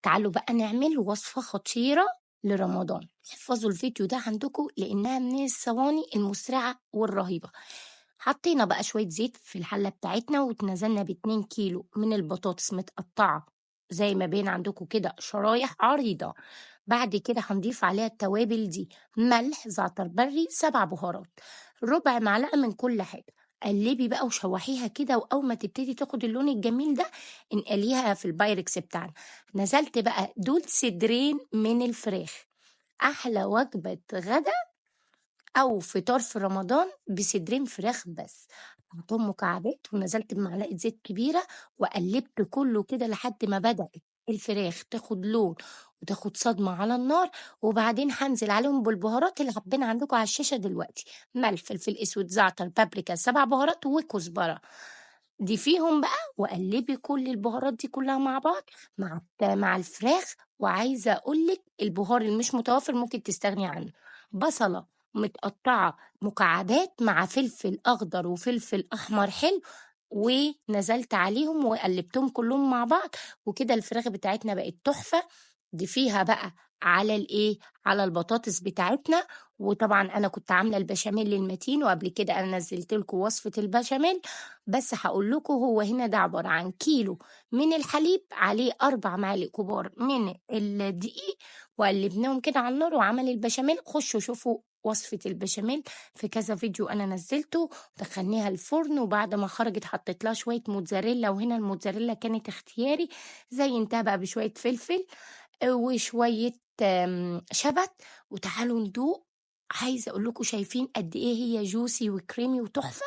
تعالوا بقى نعمل وصفة خطيرة لرمضان. احفظوا الفيديو ده عندكم لأنها من الصواني المسرعة والرهيبة. حطينا بقى شوية زيت في الحلة بتاعتنا واتنزلنا ب2 كيلو من البطاطس متقطعة زي ما بين عندكم كده شرايح عريضة. بعد كده هنضيف عليها التوابل دي: ملح، زعتر بري، 7 بهارات، ربع معلقة من كل حاجة. قلبي بقى وشوحيها كده، وأول ما تبتدي تاخد اللون الجميل ده انقليها في البايركس بتاعنا. نزلت بقى دول صدرين من الفراخ، أحلى وجبة غدا أو فطار في رمضان بصدرين فراخ بس. قطعتهم مكعبات ونزلت بمعلقة زيت كبيرة وقلبت كله كده لحد ما بدأت الفراخ تاخد لون وتاخد صدمة على النار. وبعدين هنزل عليهم بالبهارات اللي حابين عندكم على الشاشة دلوقتي: ملح، فلفل اسود، زعتر، بابريكا، 7 بهارات وكزبرة. ضيفيهم بقى وقلبي كل البهارات دي كلها مع بعض مع الفراخ. وعايزة أقولك البهار اللي مش متوفر ممكن تستغني عنه: بصلة متقطعة مكعبات مع فلفل أخضر وفلفل أحمر حلو، ونزلت عليهم وقلبتهم كلهم مع بعض. وكده الفراخ بتاعتنا بقت تحفة. ضيفيها بقى على الايه، على البطاطس بتاعتنا. وطبعا انا كنت عامله البشاميل المتين، وقبل كده انا نزلت لكم وصفه البشاميل. بس هقول لكم هو هنا ده عباره عن كيلو من الحليب عليه 4 معالق كبار من الدقيق، وقلبناهم كده على النار وعمل البشاميل. خشوا شوفوا وصفة البشاميل في كذا فيديو أنا نزلته. دخلناها الفرن، وبعد ما خرجت حطيت لها شوية موتزاريلا، وهنا الموتزاريلا كانت اختياري. زينتها بقى بشوية فلفل وشوية شبت. وتعالوا ندوق. عايزة أقول لكم شايفين قد إيه هي جوسي وكريمي وتحفة.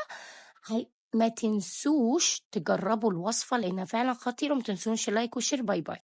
ما تنسوش تجربوا الوصفة لأنها فعلا خطيرة. وما تنسوش لايك وشير. باي باي.